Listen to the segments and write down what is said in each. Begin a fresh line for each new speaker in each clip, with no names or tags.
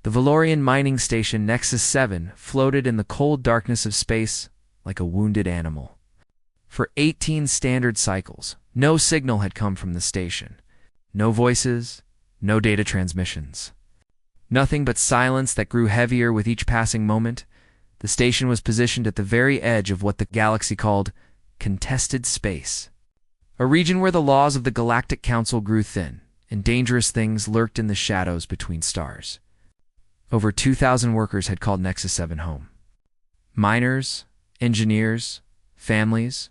The Valorian mining station Nexus 7 floated in the cold darkness of space like a wounded animal. For 18 standard cycles, no signal had come from the station. No voices, no data transmissions. Nothing but silence that grew heavier with each passing moment. The station was positioned at the very edge of what the galaxy called contested space, a region where the laws of the Galactic Council grew thin, and dangerous things lurked in the shadows between stars. Over 2,000 workers had called Nexus 7 home. Miners, engineers, families,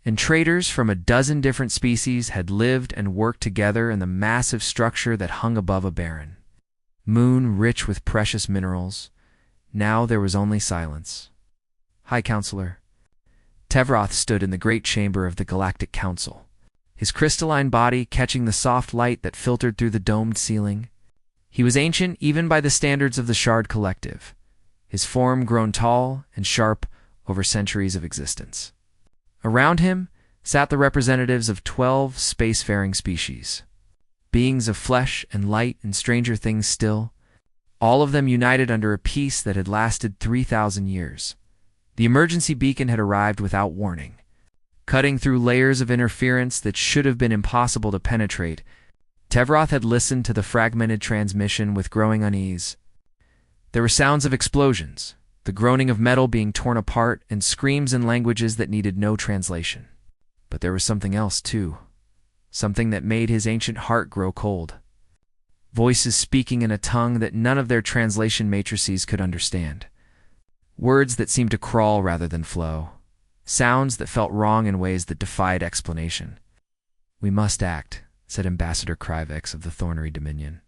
and traders from a dozen different species had lived and worked together in the massive structure that hung above a barren moon rich with precious minerals. Now there was only silence. High Counselor. Tevroth stood in the great chamber of the Galactic Council, his crystalline body catching the soft light that filtered through the domed ceiling. He was ancient even by the standards of the Shard Collective, his form grown tall and sharp over centuries of existence. Around him sat the representatives of 12 spacefaring species, beings of flesh and light and stranger things still, all of them united under a peace that had lasted 3,000 years. The emergency beacon had arrived without warning, cutting through layers of interference that should have been impossible to penetrate. Tevroth had listened to the fragmented transmission with growing unease. There were sounds of explosions, the groaning of metal being torn apart, and screams in languages that needed no translation. But there was something else, too. Something that made his ancient heart grow cold. Voices speaking in a tongue that none of their translation matrices could understand. Words that seemed to crawl rather than flow. Sounds that felt wrong in ways that defied explanation. "We must act," said Ambassador Kryvex of the Thornery Dominion.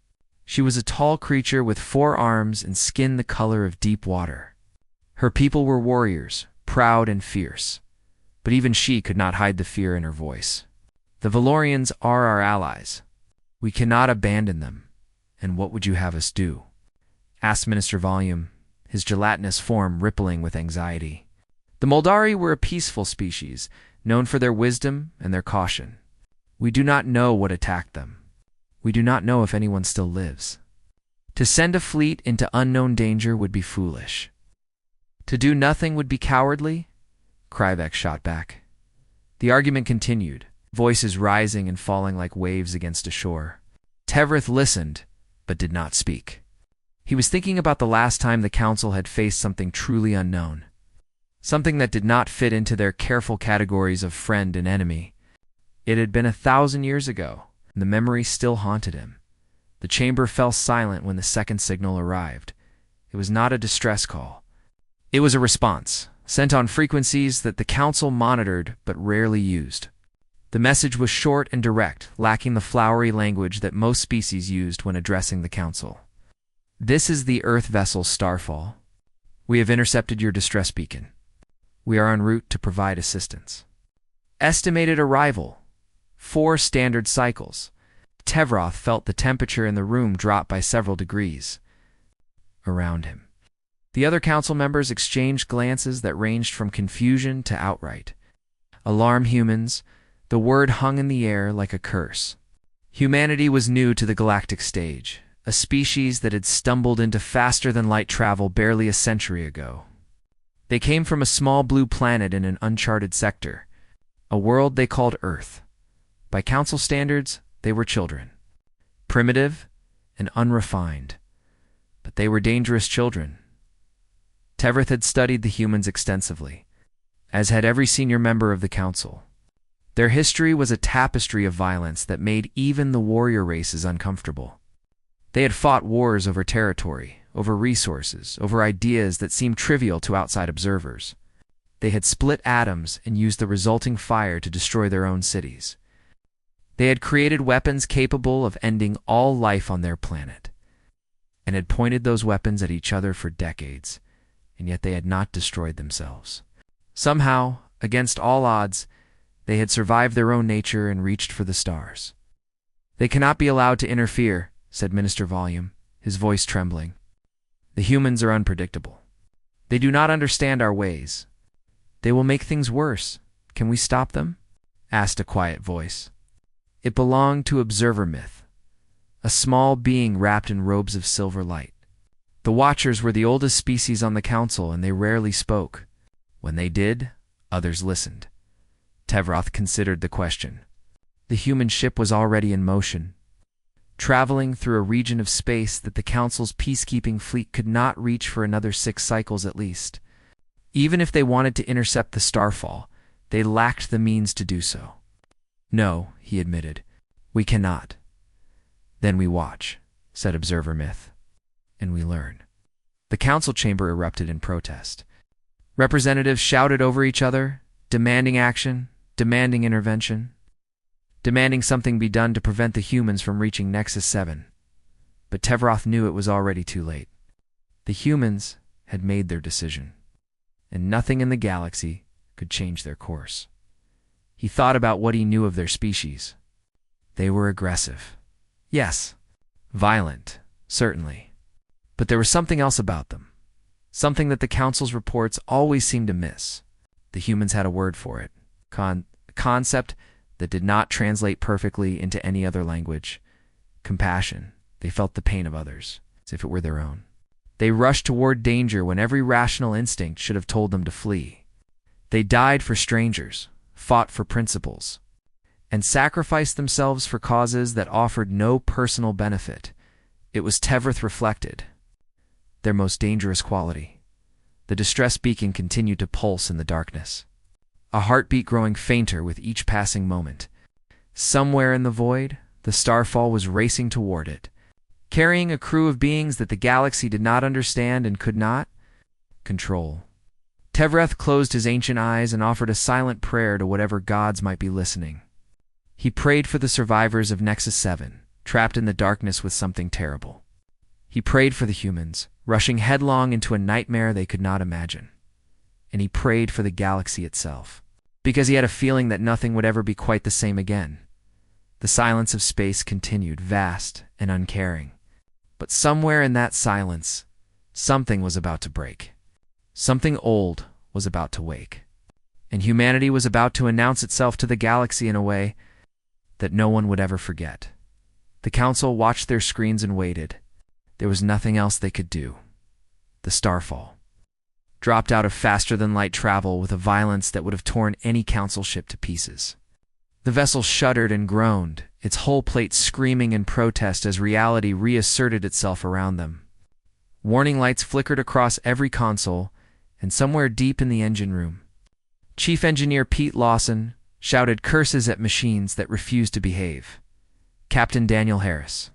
She was a tall creature with 4 arms and skin the color of deep water. Her people were warriors, proud and fierce. But even she could not hide the fear in her voice. "The Valorians are our allies. We cannot abandon them. And what would you have us do?" asked Minister Volume, his gelatinous form rippling with anxiety. The Moldari were a peaceful species, known for their wisdom and their caution. "We do not know what attacked them. We do not know if anyone still lives. To send a fleet into unknown danger would be foolish. To do nothing would be cowardly," Kryvex shot back. The argument continued, voices rising and falling like waves against a shore. Tevroth listened, but did not speak. He was thinking about the last time the Council had faced something truly unknown. Something that did not fit into their careful categories of friend and enemy. It had been 1,000 years ago, and the memory still haunted him. The chamber fell silent when the second signal arrived. It was not a distress call. It was a response, sent on frequencies that the Council monitored but rarely used. The message was short and direct, lacking the flowery language that most species used when addressing the Council. "This is the Earth vessel Starfall. We have intercepted your distress beacon. We are en route to provide assistance. Estimated arrival, 4 standard cycles." Tevroth felt the temperature in the room drop by several degrees around him. The other Council members exchanged glances that ranged from confusion to outright. Alarm humans, the word hung in the air like a curse. Humanity was new to the galactic stage, a species that had stumbled into faster-than-light travel barely a century ago. They came from a small blue planet in an uncharted sector, a world they called Earth. By Council standards, they were children. Primitive and unrefined. But they were dangerous children. Tevroth had studied the humans extensively, as had every senior member of the Council. Their history was a tapestry of violence that made even the warrior races uncomfortable. They had fought wars over territory, over resources, over ideas that seemed trivial to outside observers. They had split atoms and used the resulting fire to destroy their own cities. They had created weapons capable of ending all life on their planet, and had pointed those weapons at each other for decades, and yet they had not destroyed themselves. Somehow, against all odds, they had survived their own nature and reached for the stars. "They cannot be allowed to interfere," said Minister Volume, his voice trembling. "The humans are unpredictable. They do not understand our ways. They will make things worse. Can we stop them?" asked a quiet voice. It belonged to Observer Myth, a small being wrapped in robes of silver light. The Watchers were the oldest species on the council, and they rarely spoke. When they did, others listened. Tevroth considered the question. The human ship was already in motion, traveling through a region of space that the Council's peacekeeping fleet could not reach for another 6 cycles at least. Even if they wanted to intercept the starfall, they lacked the means to do so. "No," he admitted, "we cannot." "Then we watch," said Observer Myth, "and we learn." The council chamber erupted in protest. Representatives shouted over each other, demanding action, demanding intervention, demanding something be done to prevent the humans from reaching Nexus 7. But Tevroth knew it was already too late. The humans had made their decision, and nothing in the galaxy could change their course. He thought about what he knew of their species. They were aggressive. Yes, violent, certainly. But there was something else about them, something that the Council's reports always seemed to miss. The humans had a word for it, concept that did not translate perfectly into any other language. Compassion. They felt the pain of others, as if it were their own. They rushed toward danger when every rational instinct should have told them to flee. They died for strangers, fought for principles, and sacrificed themselves for causes that offered no personal benefit. It was, Tevroth reflected, their most dangerous quality. The distress beacon continued to pulse in the darkness, a heartbeat growing fainter with each passing moment. Somewhere in the void, the starfall was racing toward it, carrying a crew of beings that the galaxy did not understand and could not control. Tevroth closed his ancient eyes and offered a silent prayer to whatever gods might be listening. He prayed for the survivors of Nexus 7, trapped in the darkness with something terrible. He prayed for the humans, rushing headlong into a nightmare they could not imagine. And he prayed for the galaxy itself, because he had a feeling that nothing would ever be quite the same again. The silence of space continued, vast and uncaring. But somewhere in that silence, something was about to break. Something old was about to wake. And humanity was about to announce itself to the galaxy in a way that no one would ever forget. The Council watched their screens and waited. There was nothing else they could do. The starfall dropped out of faster-than-light travel with a violence that would have torn any Council ship to pieces. The vessel shuddered and groaned, its hull plate screaming in protest as reality reasserted itself around them. Warning lights flickered across every console, and somewhere deep in the engine room, Chief Engineer Pete Lawson shouted curses at machines that refused to behave. Captain Daniel Harris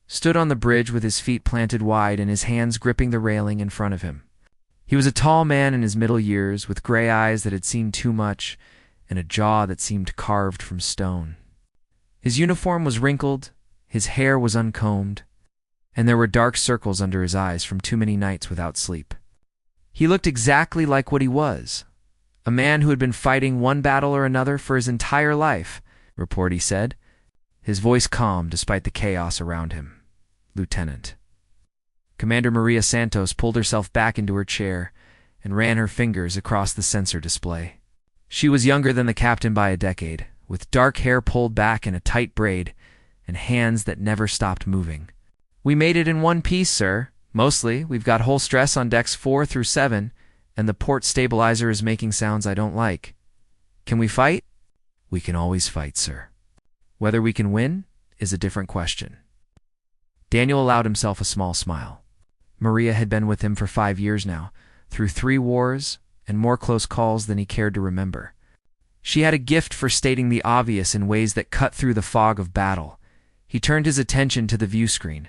stood on the bridge with his feet planted wide and his hands gripping the railing in front of him. He was a tall man in his middle years, with gray eyes that had seen too much and a jaw that seemed carved from stone. His uniform was wrinkled, his hair was uncombed, and there were dark circles under his eyes from too many nights without sleep. He looked exactly like what he was, a man who had been fighting one battle or another for his entire life, Reporty said, his voice calm despite the chaos around him. "Lieutenant." Commander Maria Santos pulled herself back into her chair and ran her fingers across the sensor display. She was younger than the captain by a decade, with dark hair pulled back in a tight braid and hands that never stopped moving. "We made it in one piece, sir. Mostly, we've got hull stress on decks 4 through 7, and the port stabilizer is making sounds I don't like. Can we fight?" "We can always fight, sir. Whether we can win is a different question." Daniel allowed himself a small smile. Maria had been with him for 5 years now, through 3 wars and more close calls than he cared to remember. She had a gift for stating the obvious in ways that cut through the fog of battle. He turned his attention to the view screen,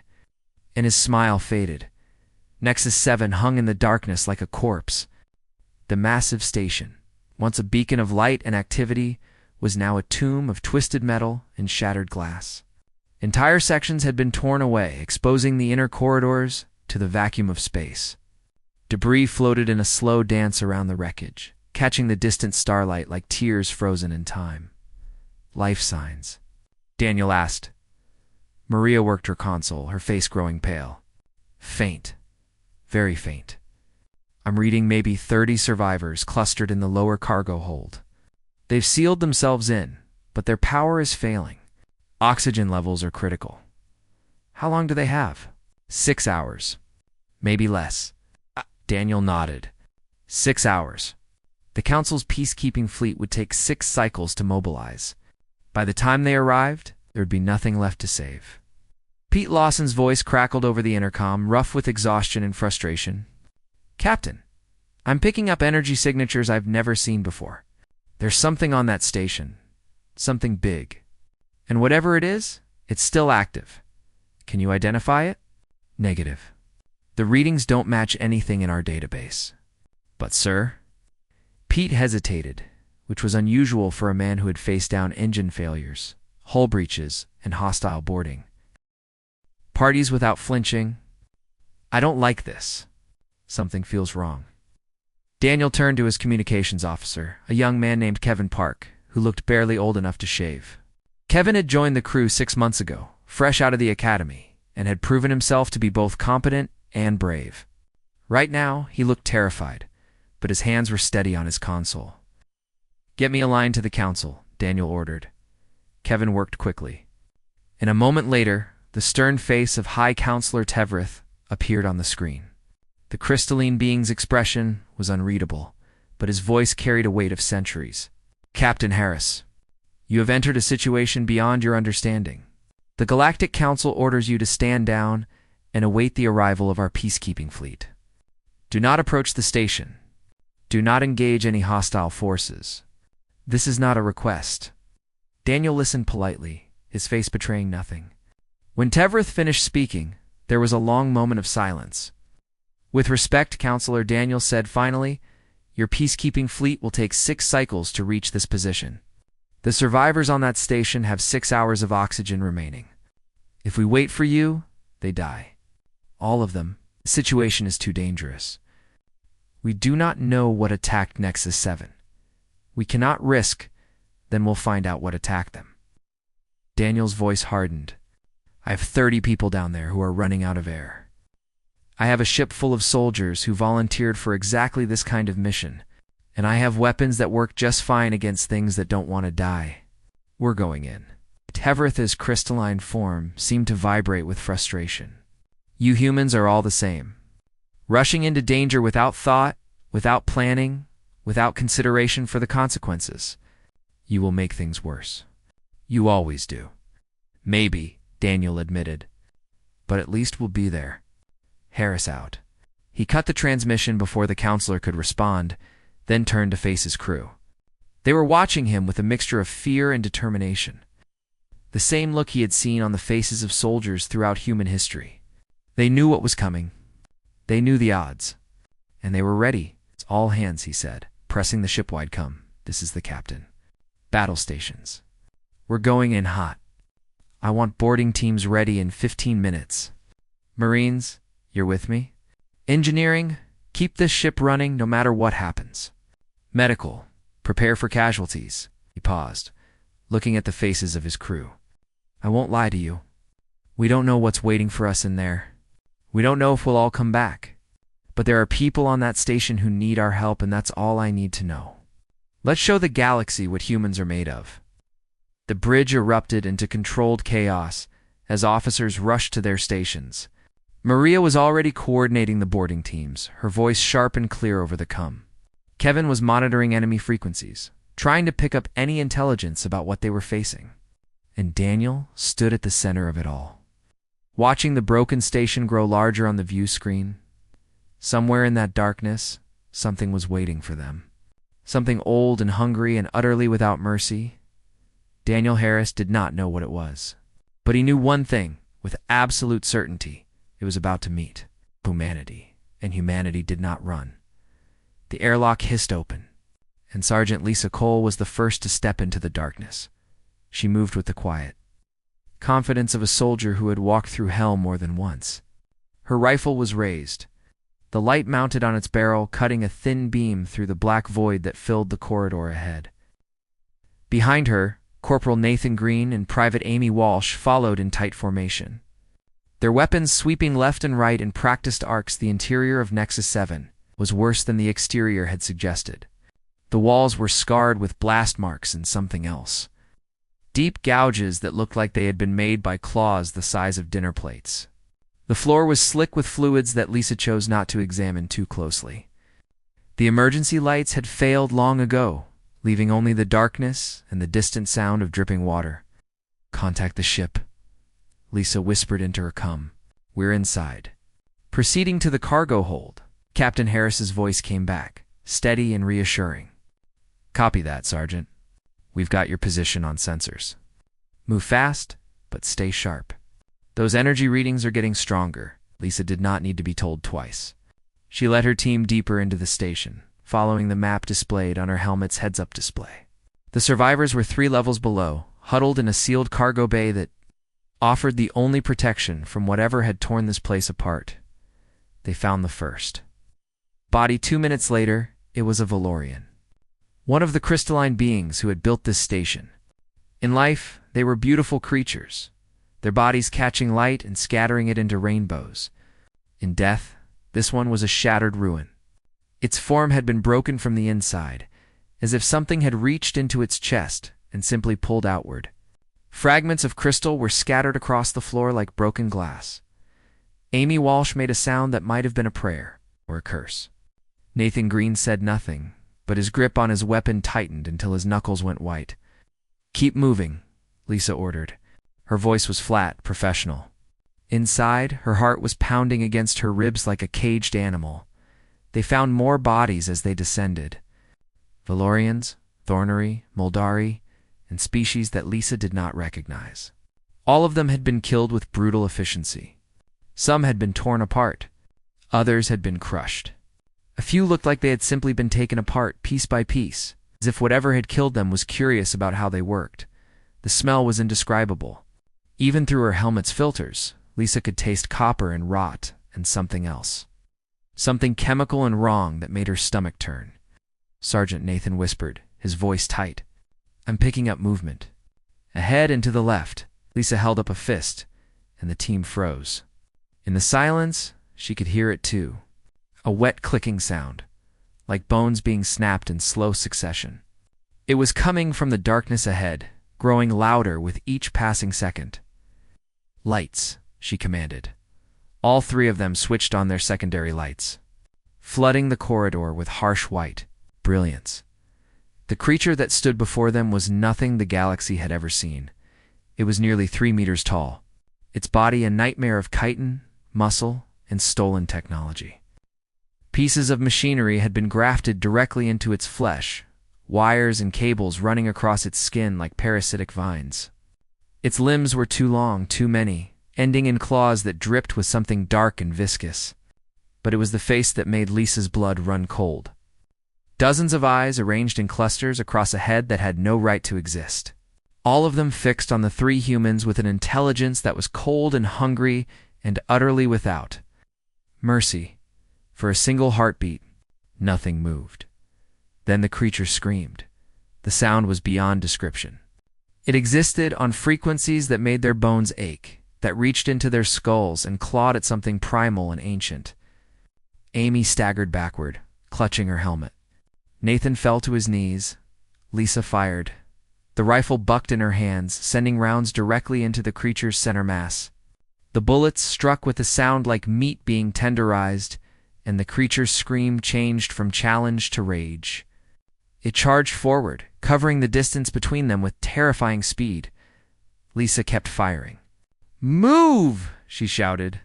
and his smile faded. Nexus 7 hung in the darkness like a corpse. The massive station, once a beacon of light and activity, was now a tomb of twisted metal and shattered glass. Entire sections had been torn away, exposing the inner corridors to the vacuum of space. Debris floated in a slow dance around the wreckage, catching the distant starlight like tears frozen in time. "Life signs?" Daniel asked. Maria worked her console, her face growing pale. "Faint. Very faint. I'm reading maybe 30 survivors clustered in the lower cargo hold. They've sealed themselves in, but their power is failing. Oxygen levels are critical. How long do they have? 6 hours. Maybe less. Daniel nodded. 6 hours. The Council's peacekeeping fleet would take 6 cycles to mobilize. By the time they arrived, there would be nothing left to save. Pete Lawson's voice crackled over the intercom, rough with exhaustion and frustration. Captain, I'm picking up energy signatures I've never seen before. There's something on that station. Something big. And whatever it is, it's still active. Can you identify it? Negative. The readings don't match anything in our database. But, sir? Pete hesitated, which was unusual for a man who had faced down engine failures, hull breaches, and hostile boarding. Parties without flinching. I don't like this. Something feels wrong. Daniel turned to his communications officer, a young man named Kevin Park, who looked barely old enough to shave. Kevin had joined the crew 6 months ago, fresh out of the academy, and had proven himself to be both competent and brave. Right now, he looked terrified, but his hands were steady on his console. Get me a line to the Council, Daniel ordered. Kevin worked quickly. And a moment later, the stern face of High Counselor Tevrith appeared on the screen. The crystalline being's expression was unreadable, but his voice carried a weight of centuries. Captain Harris, you have entered a situation beyond your understanding. The Galactic Council orders you to stand down and await the arrival of our peacekeeping fleet. Do not approach the station. Do not engage any hostile forces. This is not a request. Daniel listened politely, his face betraying nothing. When Tevrith finished speaking, there was a long moment of silence. With respect, Counselor, Daniel said finally, your peacekeeping fleet will take 6 cycles to reach this position. The survivors on that station have 6 hours of oxygen remaining. If we wait for you, they die. All of them. The situation is too dangerous. We do not know what attacked Nexus 7. We cannot risk, then we'll find out what attacked them. Daniel's voice hardened. I have 30 people down there who are running out of air. I have a ship full of soldiers who volunteered for exactly this kind of mission, and I have weapons that work just fine against things that don't want to die. We're going in. Tevrith's crystalline form seemed to vibrate with frustration. You humans are all the same. Rushing into danger without thought, without planning, without consideration for the consequences. You will make things worse. You always do. Maybe, Daniel admitted. But at least we'll be there. Harris out. He cut the transmission before the counselor could respond, then turned to face his crew. They were watching him with a mixture of fear and determination. The same look he had seen on the faces of soldiers throughout human history. They knew what was coming. They knew the odds. And they were ready. It's all hands, he said, pressing the shipwide come. This is the captain. Battle stations. We're going in hot. I want boarding teams ready in 15 minutes. Marines, you're with me? Engineering, keep this ship running no matter what happens. Medical, prepare for casualties. He paused, looking at the faces of his crew. I won't lie to you. We don't know what's waiting for us in there. We don't know if we'll all come back. But there are people on that station who need our help, and that's all I need to know. Let's show the galaxy what humans are made of. The bridge erupted into controlled chaos as officers rushed to their stations. Maria was already coordinating the boarding teams, her voice sharp and clear over the comm. Kevin was monitoring enemy frequencies, trying to pick up any intelligence about what they were facing. And Daniel stood at the center of it all, watching the broken station grow larger on the view screen. Somewhere in that darkness, something was waiting for them. Something old and hungry and utterly without mercy. Daniel Harris did not know what it was. But he knew one thing, with absolute certainty. It was about to meet humanity, and humanity did not run. The airlock hissed open, and Sergeant Lisa Cole was the first to step into the darkness. She moved with the quiet confidence of a soldier who had walked through hell more than once. Her rifle was raised, the light mounted on its barrel, cutting a thin beam through the black void that filled the corridor ahead. Behind her, Corporal Nathan Green and Private Amy Walsh followed in tight formation. Their weapons sweeping left and right in practiced arcs. The interior of Nexus 7 was worse than the exterior had suggested. The walls were scarred with blast marks and something else. deep gouges that looked like they had been made by claws the size of dinner plates. The floor was slick with fluids that Lisa chose not to examine too closely. The emergency lights had failed long ago, leaving only the darkness and the distant sound of dripping water. "Contact the ship," Lisa whispered into her com. "We're inside." Proceeding to the cargo hold, Captain Harris's voice came back, steady and reassuring. "Copy that, Sergeant. We've got your position on sensors. Move fast, but stay sharp." "Those energy readings are getting stronger." Lisa did not need to be told twice. She led her team deeper into the station, following the map displayed on her helmet's heads-up display. The survivors were 3 levels below, huddled in a sealed cargo bay that offered the only protection from whatever had torn this place apart. They found the first body 2 minutes later. It was a Valorian, one of the crystalline beings who had built this station. In life, they were beautiful creatures, their bodies catching light and scattering it into rainbows. In death, this one was a shattered ruin. Its form had been broken from the inside, as if something had reached into its chest and simply pulled outward. Fragments of crystal were scattered across the floor like broken glass. Amy Walsh made a sound that might have been a prayer or a curse. Nathan Green said nothing, but his grip on his weapon tightened until his knuckles went white. "Keep moving," Lisa ordered. Her voice was flat, professional. Inside, her heart was pounding against her ribs like a caged animal. They found more bodies as they descended. Valorians, Thornery, Moldari, and species that Lisa did not recognize. All of them had been killed with brutal efficiency. Some had been torn apart. Others had been crushed. A few looked like they had simply been taken apart piece by piece, as if whatever had killed them was curious about how they worked. The smell was indescribable. Even through her helmet's filters, Lisa could taste copper and rot and something else. Something chemical and wrong that made her stomach turn. Sergeant Nathan whispered, his voice tight. "I'm picking up movement." Ahead and to the left, Lisa held up a fist, and the team froze. In the silence, she could hear it too. A wet clicking sound, like bones being snapped in slow succession. It was coming from the darkness ahead, growing louder with each passing second. "Lights," she commanded. All 3 of them switched on their secondary lights, flooding the corridor with harsh white brilliance. The creature that stood before them was nothing the galaxy had ever seen. It was nearly 3 meters tall, its body a nightmare of chitin, muscle, and stolen technology. Pieces of machinery had been grafted directly into its flesh, wires and cables running across its skin like parasitic vines. Its limbs were too long, too many, ending in claws that dripped with something dark and viscous. But it was the face that made Lisa's blood run cold. Dozens of eyes arranged in clusters across a head that had no right to exist. All of them fixed on the 3 humans with an intelligence that was cold and hungry and utterly without mercy. For a single heartbeat, nothing moved. Then the creature screamed. The sound was beyond description. It existed on frequencies that made their bones ache, that reached into their skulls and clawed at something primal and ancient. Amy staggered backward, clutching her helmet. Nathan fell to his knees. Lisa fired. The rifle bucked in her hands, sending rounds directly into the creature's center mass. The bullets struck with a sound like meat being tenderized, and the creature's scream changed from challenge to rage. It charged forward, covering the distance between them with terrifying speed. Lisa kept firing. "Move!" she shouted.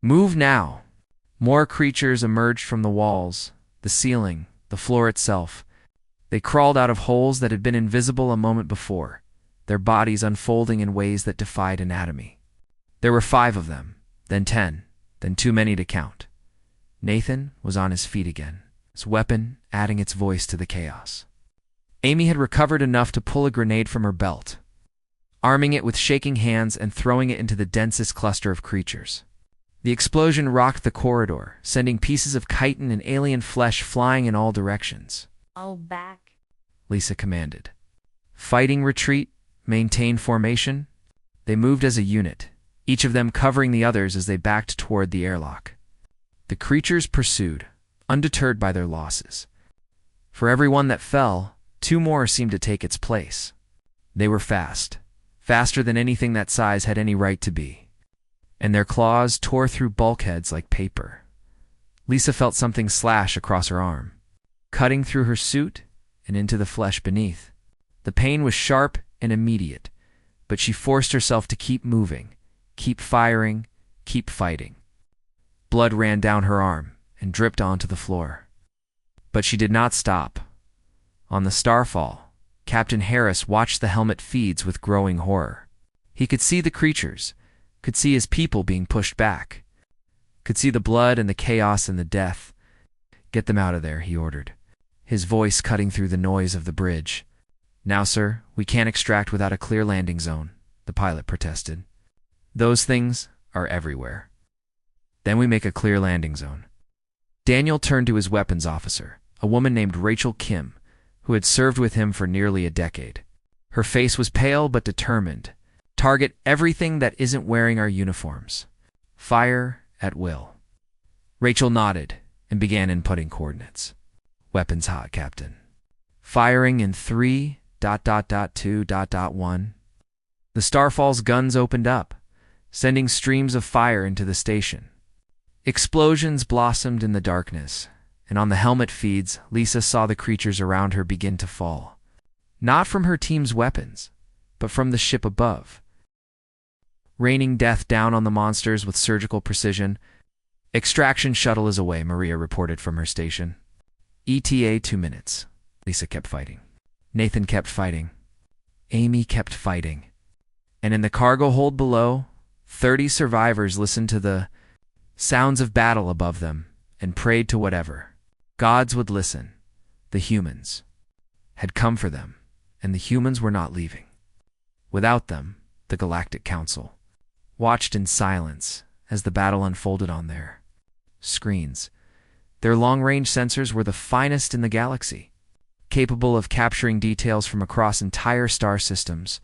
"Move now!" More creatures emerged from the walls, the ceiling, the floor itself. They crawled out of holes that had been invisible a moment before, their bodies unfolding in ways that defied anatomy. There were 5 of them, then 10, then too many to count. Nathan was on his feet again, his weapon adding its voice to the chaos. Amy had recovered enough to pull a grenade from her belt, arming it with shaking hands and throwing it into the densest cluster of creatures. The explosion rocked the corridor, sending pieces of chitin and alien flesh flying in all directions.
"All back,"
Lisa commanded. Fighting retreat, maintain formation. They moved as a unit, each of them covering the others as they backed toward the airlock. The creatures pursued, undeterred by their losses. For every one that fell, 2 more seemed to take its place. They were fast, faster than anything that size had any right to be, and their claws tore through bulkheads like paper. Lisa felt something slash across her arm, cutting through her suit and into the flesh beneath. The pain was sharp and immediate, but she forced herself to keep moving, keep firing, keep fighting. Blood ran down her arm and dripped onto the floor. But she did not stop. On the Starfall, Captain Harris watched the helmet feeds with growing horror. He could see the creatures, could see his people being pushed back, could see the blood and the chaos and the death. "Get them out of there," he ordered, his voice cutting through the noise of the bridge. "Now, sir, we can't extract without a clear landing zone," the pilot protested. "Those things are everywhere. Then we make a clear landing zone." Daniel turned to his weapons officer, a woman named Rachel Kim, who had served with him for nearly a decade. Her face was pale but determined. "Target everything that isn't wearing our uniforms. Fire at will." Rachel nodded and began inputting coordinates. "Weapons hot, Captain. Firing in 3.2.1. The Starfall's guns opened up, sending streams of fire into the station. Explosions blossomed in the darkness, and on the helmet feeds, Lisa saw the creatures around her begin to fall. Not from her team's weapons, but from the ship above. Raining death down on the monsters with surgical precision. "Extraction shuttle is away," Maria reported from her station. "ETA 2 minutes. Lisa kept fighting. Nathan kept fighting. Amy kept fighting. And in the cargo hold below, 30 survivors listened to the sounds of battle above them and prayed to whatever gods would listen. The humans had come for them, and the humans were not leaving. Without them, the Galactic Council watched in silence as the battle unfolded on their screens. Their long-range sensors were the finest in the galaxy, capable of capturing details from across entire star systems.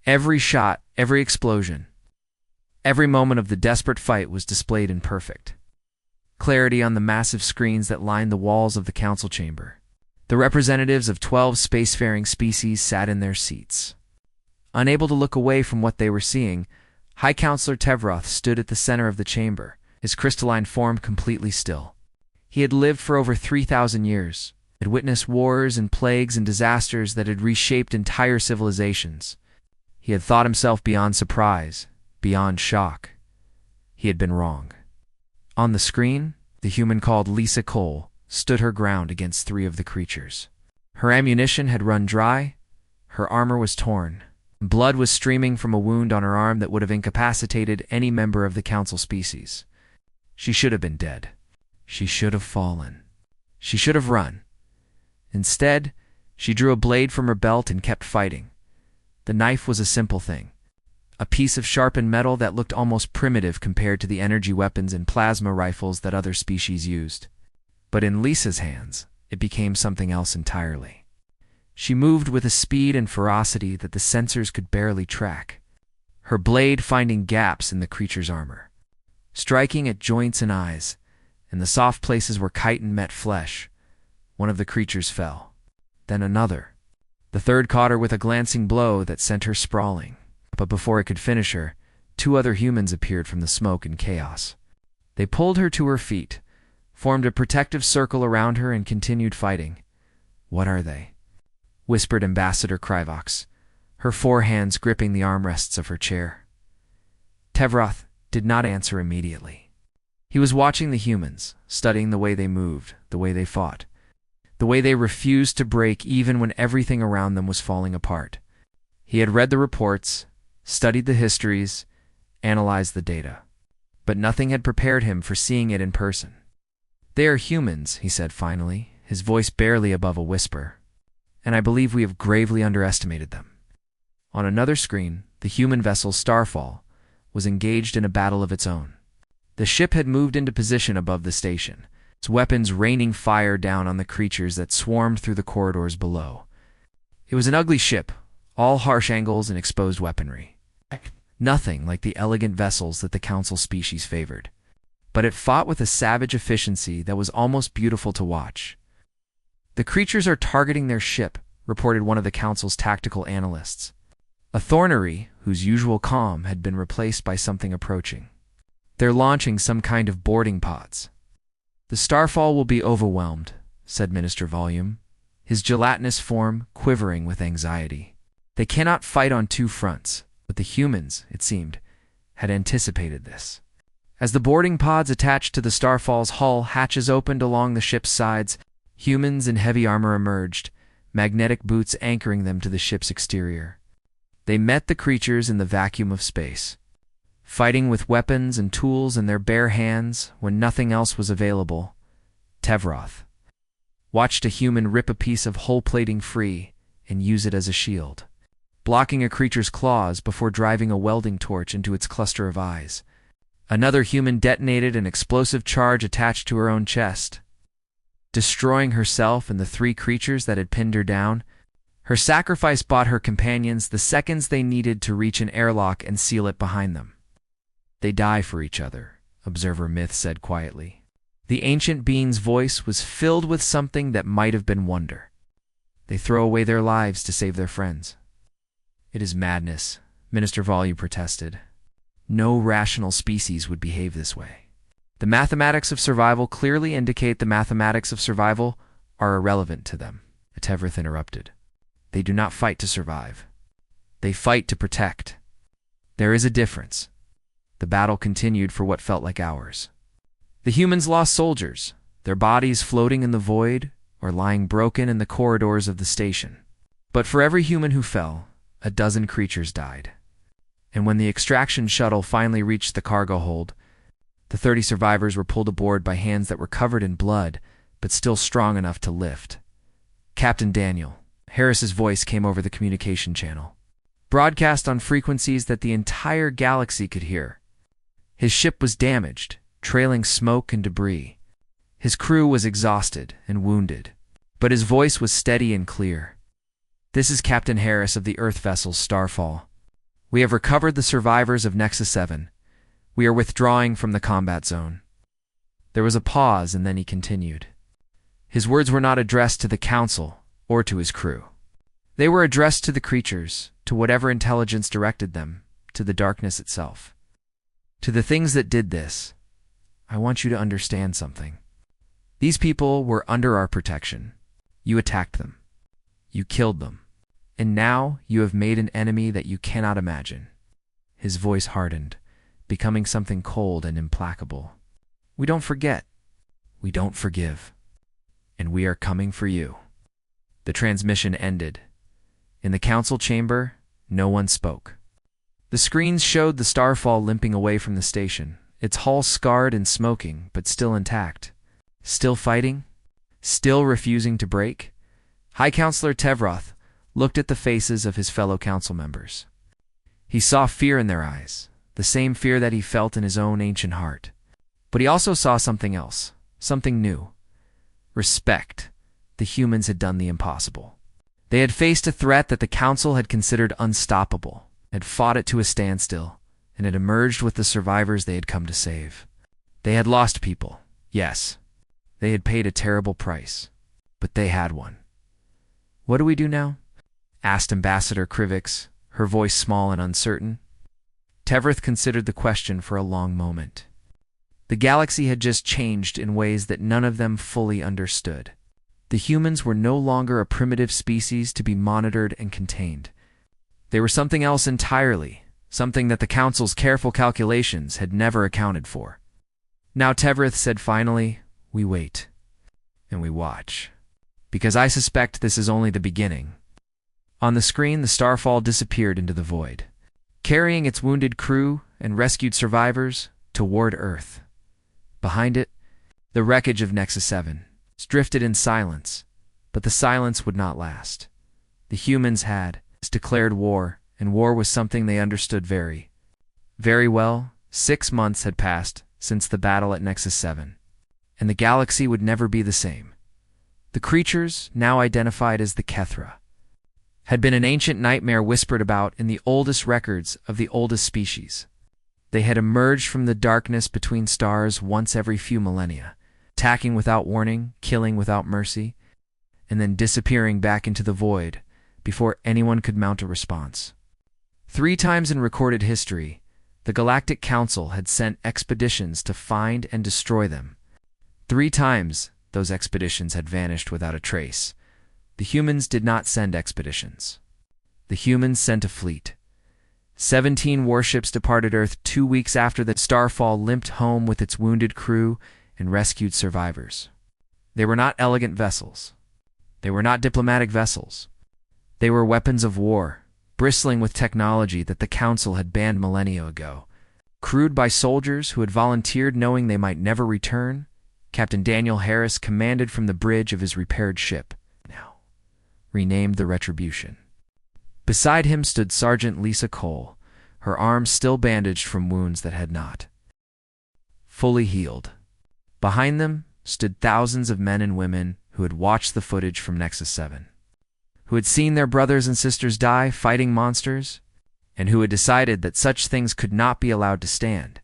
Every shot, every explosion, every moment of the desperate fight was displayed in perfect clarity on the massive screens that lined the walls of the council chamber. The representatives of 12 spacefaring species sat in their seats. Unable to look away from what they were seeing, High Counselor Tevroth stood at the center of the chamber, his crystalline form completely still. He had lived for over 3,000 years, had witnessed wars and plagues and disasters that had reshaped entire civilizations. He had thought himself beyond surprise, beyond shock. He had been wrong. On the screen, the human called Lisa Cole stood her ground against 3 of the creatures. Her ammunition had run dry, her armor was torn. Blood was streaming from a wound on her arm that would have incapacitated any member of the council species. She should have been dead. She should have fallen. She should have run. Instead, she drew a blade from her belt and kept fighting. The knife was a simple thing, a piece of sharpened metal that looked almost primitive compared to the energy weapons and plasma rifles that other species used. But in Lisa's hands, it became something else entirely. She moved with a speed and ferocity that the sensors could barely track, her blade finding gaps in the creature's armor, striking at joints and eyes, and the soft places where chitin met flesh. One of the creatures fell, then another. The third caught her with a glancing blow that sent her sprawling. But before it could finish her, 2 other humans appeared from the smoke and chaos. They pulled her to her feet, formed a protective circle around her, and continued fighting. "What are they?" whispered Ambassador Kryvox, her 4 hands gripping the armrests of her chair. Tevroth did not answer immediately. He was watching the humans, studying the way they moved, the way they fought, the way they refused to break even when everything around them was falling apart. He had read the reports, studied the histories, analyzed the data, but nothing had prepared him for seeing it in person. "They are humans," he said finally, his voice barely above a whisper, "and I believe we have gravely underestimated them." On another screen, the human vessel Starfall was engaged in a battle of its own. The ship had moved into position above the station, its weapons raining fire down on the creatures that swarmed through the corridors below. It was an ugly ship, all harsh angles and exposed weaponry. Nothing like the elegant vessels that the council species favored. But it fought with a savage efficiency that was almost beautiful to watch. "The creatures are targeting their ship," reported one of the council's tactical analysts. A Thornery, whose usual calm had been replaced by something approaching. "They're launching some kind of boarding pods." "The Starfall will be overwhelmed," said Minister Volume, his gelatinous form quivering with anxiety. They cannot fight on two fronts, but the humans, it seemed, had anticipated this. As the boarding pods attached to the Starfall's hull hatches opened along the ship's sides, humans in heavy armor emerged, magnetic boots anchoring them to the ship's exterior. They met the creatures in the vacuum of space, fighting with weapons and tools in their bare hands when nothing else was available. Tevroth watched a human rip a piece of hull plating free and use it as a shield, blocking a creature's claws before driving a welding torch into its cluster of eyes. Another human detonated an explosive charge attached to her own chest, destroying herself and the three creatures that had pinned her down. Her sacrifice bought her companions the seconds they needed to reach an airlock and seal it behind them. "They die for each other," Observer Myth said quietly. The ancient being's voice was filled with something that might have been wonder. "They throw away their lives to save their friends." "It is madness," Minister Volume protested. "No rational species would behave this way. The mathematics of survival clearly indicate the mathematics of survival are irrelevant to them." Tevroth interrupted. "They do not fight to survive. They fight to protect. There is a difference." The battle continued for what felt like hours. The humans lost soldiers, their bodies floating in the void or lying broken in the corridors of the station. But for every human who fell, a dozen creatures died. And when the extraction shuttle finally reached the cargo hold, the 30 survivors were pulled aboard by hands that were covered in blood, but still strong enough to lift. "Captain Daniel," Harris's voice came over the communication channel, broadcast on frequencies that the entire galaxy could hear. His ship was damaged, trailing smoke and debris. His crew was exhausted and wounded, but his voice was steady and clear. "This is Captain Harris of the Earth vessel Starfall. We have recovered the survivors of Nexus 7. We are withdrawing from the combat zone." There was a pause, and then he continued. His words were not addressed to the Council or to his crew. They were addressed to the creatures, to whatever intelligence directed them, to the darkness itself. "To the things that did this, I want you to understand something. These people were under our protection. You attacked them. You killed them. And now you have made an enemy that you cannot imagine." His voice hardened, becoming something cold and implacable. "We don't forget. We don't forgive. And we are coming for you." The transmission ended. In the council chamber, no one spoke. The screens showed the Starfall limping away from the station, its hull scarred and smoking, but still intact. Still fighting? Still refusing to break? High Counselor Tevroth looked at the faces of his fellow council members. He saw fear in their eyes, the same fear that he felt in his own ancient heart. But he also saw something else, something new. Respect. The humans had done the impossible. They had faced a threat that the council had considered unstoppable, had fought it to a standstill, and had emerged with the survivors they had come to save. They had lost people, yes. They had paid a terrible price, but they had won. "What do we do now?" asked Ambassador Krivix, her voice small and uncertain. Tevroth considered the question for a long moment. The galaxy had just changed in ways that none of them fully understood. The humans were no longer a primitive species to be monitored and contained. They were something else entirely, something that the Council's careful calculations had never accounted for. Now Tevroth said finally, "We wait, and we watch, because I suspect this is only the beginning." On the screen, the Starfall disappeared into the void, carrying its wounded crew and rescued survivors toward Earth. Behind it, the wreckage of Nexus 7 drifted in silence, but the silence would not last. The humans had declared war, and war was something they understood very, very well. 6 months had passed since the battle at Nexus 7, and the galaxy would never be the same. The creatures, now identified as the Kethra, had been an ancient nightmare whispered about in the oldest records of the oldest species. They had emerged from the darkness between stars once every few millennia, attacking without warning, killing without mercy, and then disappearing back into the void before anyone could mount a response. 3 times in recorded history, the Galactic Council had sent expeditions to find and destroy them. 3 times, those expeditions had vanished without a trace. The humans did not send expeditions. The humans sent a fleet. 17 warships departed Earth 2 weeks after the starfall limped home with its wounded crew and rescued survivors. They were not elegant vessels. They were not diplomatic vessels. They were weapons of war, bristling with technology that the Council had banned millennia ago. Crewed by soldiers who had volunteered knowing they might never return, Captain Daniel Harris commanded from the bridge of his repaired ship, now renamed the Retribution. Beside him stood Sergeant Lisa Cole, her arms still bandaged from wounds that had not fully healed. Behind them stood thousands of men and women who had watched the footage from Nexus 7, who had seen their brothers and sisters die fighting monsters, and who had decided that such things could not be allowed to stand.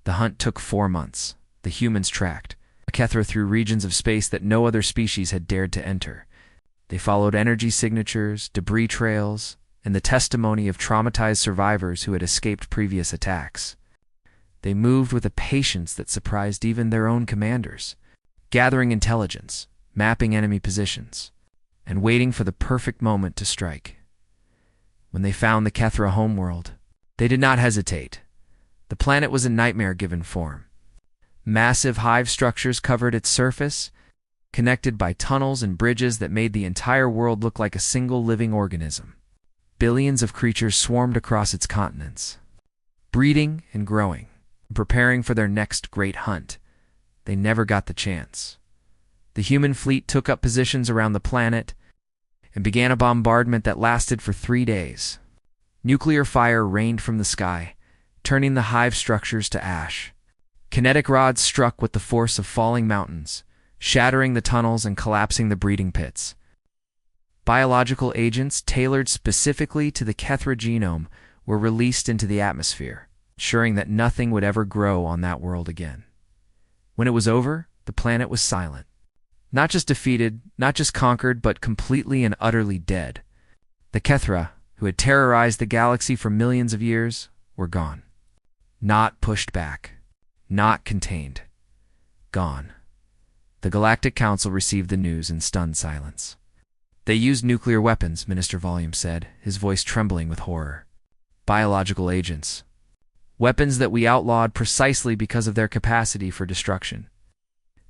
The hunt took 4 months. The humans tracked a Kethra through regions of space that no other species had dared to enter. They followed energy signatures, debris trails, and the testimony of traumatized survivors who had escaped previous attacks. They moved with a patience that surprised even their own commanders, gathering intelligence, mapping enemy positions, and waiting for the perfect moment to strike. When they found the Kethra homeworld, they did not hesitate. The planet was a nightmare-given form. Massive hive structures covered its surface, connected by tunnels and bridges that made the entire world look like a single living organism. Billions of creatures swarmed across its continents, breeding and growing, preparing for their next great hunt. They never got the chance. The human fleet took up positions around the planet and began a bombardment that lasted for 3 days. Nuclear fire rained from the sky, turning the hive structures to ash. Kinetic rods struck with the force of falling mountains, shattering the tunnels and collapsing the breeding pits. Biological agents tailored specifically to the Kethra genome were released into the atmosphere, ensuring that nothing would ever grow on that world again. When it was over, the planet was silent. Not just defeated, not just conquered, but completely and utterly dead. The Kethra, who had terrorized the galaxy for millions of years, were gone. Not pushed back. Not contained. Gone. The Galactic Council received the news in stunned silence. They used nuclear weapons, Minister Volume said, his voice trembling with horror. Biological agents. Weapons that we outlawed precisely because of their capacity for destruction.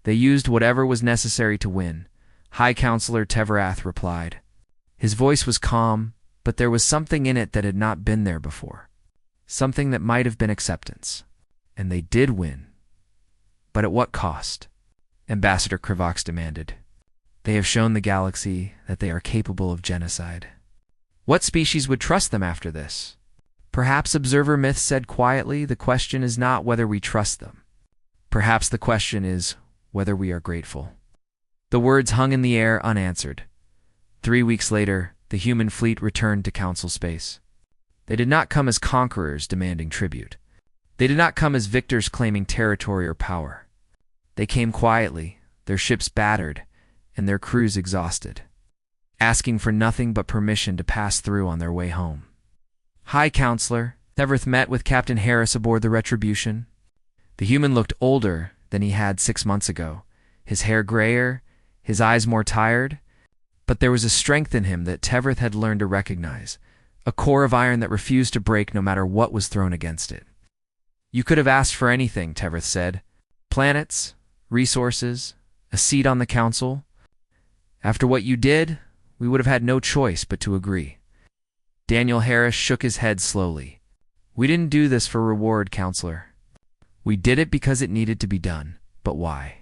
They used whatever was necessary to win, High Counselor Tevrath replied. His voice was calm, but there was something in it that had not been there before. Something that might have been acceptance. And they did win. But at what cost? Ambassador Krivox demanded. They have shown the galaxy that they are capable of genocide. What species would trust them after this? Perhaps Observer Myth said quietly, the question is not whether we trust them. Perhaps the question is whether we are grateful. The words hung in the air unanswered. 3 weeks later, the human fleet returned to Council space. They did not come as conquerors demanding tribute. They did not come as victors claiming territory or power. They came quietly, their ships battered, and their crews exhausted, asking for nothing but permission to pass through on their way home. High Counselor, Tevrath met with Captain Harris aboard the Retribution. The human looked older than he had 6 months ago, his hair grayer, his eyes more tired, but there was a strength in him that Tevrath had learned to recognize, a core of iron that refused to break no matter what was thrown against it. You could have asked for anything, Tevrath said. Planets, resources, a seat on the council. After what you did, we would have had no choice but to agree. Daniel Harris shook his head slowly. We didn't do this for reward, Counselor. We did it because it needed to be done. But why?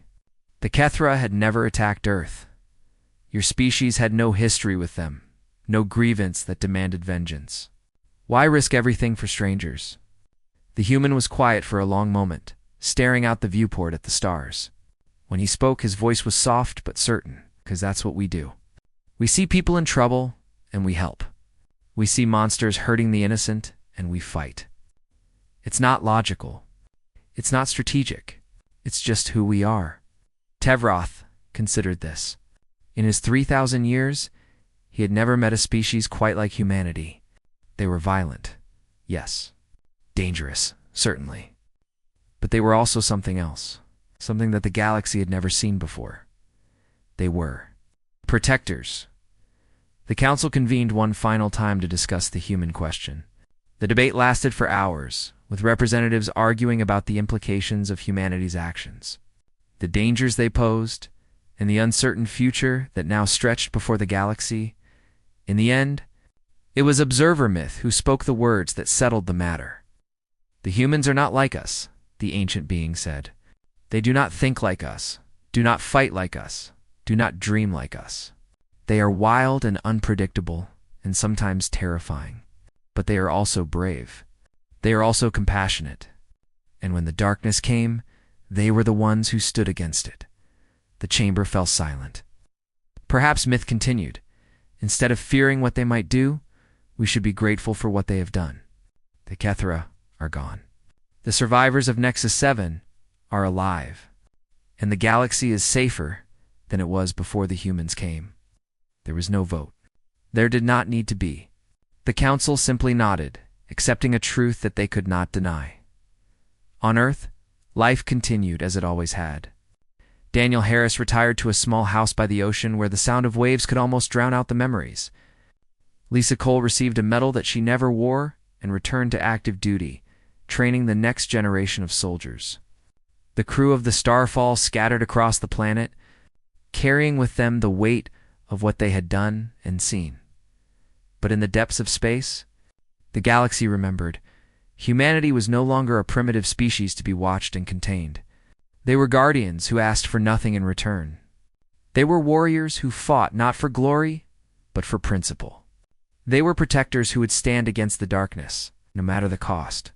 The Kethra had never attacked Earth. Your species had no history with them, no grievance that demanded vengeance. Why risk everything for strangers? The human was quiet for a long moment, staring out the viewport at the stars. When he spoke, his voice was soft but certain, because that's what we do. We see people in trouble, and we help. We see monsters hurting the innocent, and we fight. It's not logical. It's not strategic. It's just who we are. Tevrath considered this. In his 3,000 years, he had never met a species quite like humanity. They were violent, yes. Dangerous, certainly. But they were also something else, something that the galaxy had never seen before. They were protectors. The council convened one final time to discuss the human question. The debate lasted for hours, with representatives arguing about the implications of humanity's actions, the dangers they posed, and the uncertain future that now stretched before the galaxy. In the end, it was Observer Myth who spoke the words that settled the matter. "The humans are not like us," the ancient being said. "They do not think like us, do not fight like us, do not dream like us. They are wild and unpredictable, and sometimes terrifying. But they are also brave. They are also compassionate. And when the darkness came, they were the ones who stood against it." The chamber fell silent. Perhaps Myth continued, "Instead of fearing what they might do, we should be grateful for what they have done. The Kethra are gone. The survivors of Nexus 7 are alive. And the galaxy is safer than it was before the humans came." There was no vote. There did not need to be. The council simply nodded, accepting a truth that they could not deny. On Earth, life continued as it always had. Daniel Harris retired to a small house by the ocean where the sound of waves could almost drown out the memories. Lisa Cole received a medal that she never wore and returned to active duty, training the next generation of soldiers. The crew of the Starfall scattered across the planet, carrying with them the weight of what they had done and seen. But in the depths of space, the galaxy remembered, humanity was no longer a primitive species to be watched and contained. They were guardians who asked for nothing in return. They were warriors who fought not for glory, but for principle. They were protectors who would stand against the darkness, no matter the cost.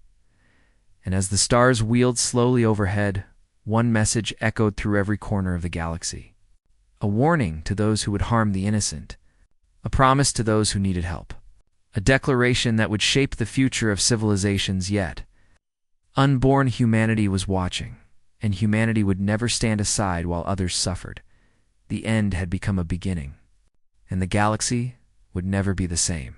And as the stars wheeled slowly overhead, one message echoed through every corner of the galaxy. A warning to those who would harm the innocent. A promise to those who needed help. A declaration that would shape the future of civilizations yet. Unborn humanity was watching, and humanity would never stand aside while others suffered. The end had become a beginning, and the galaxy would never be the same.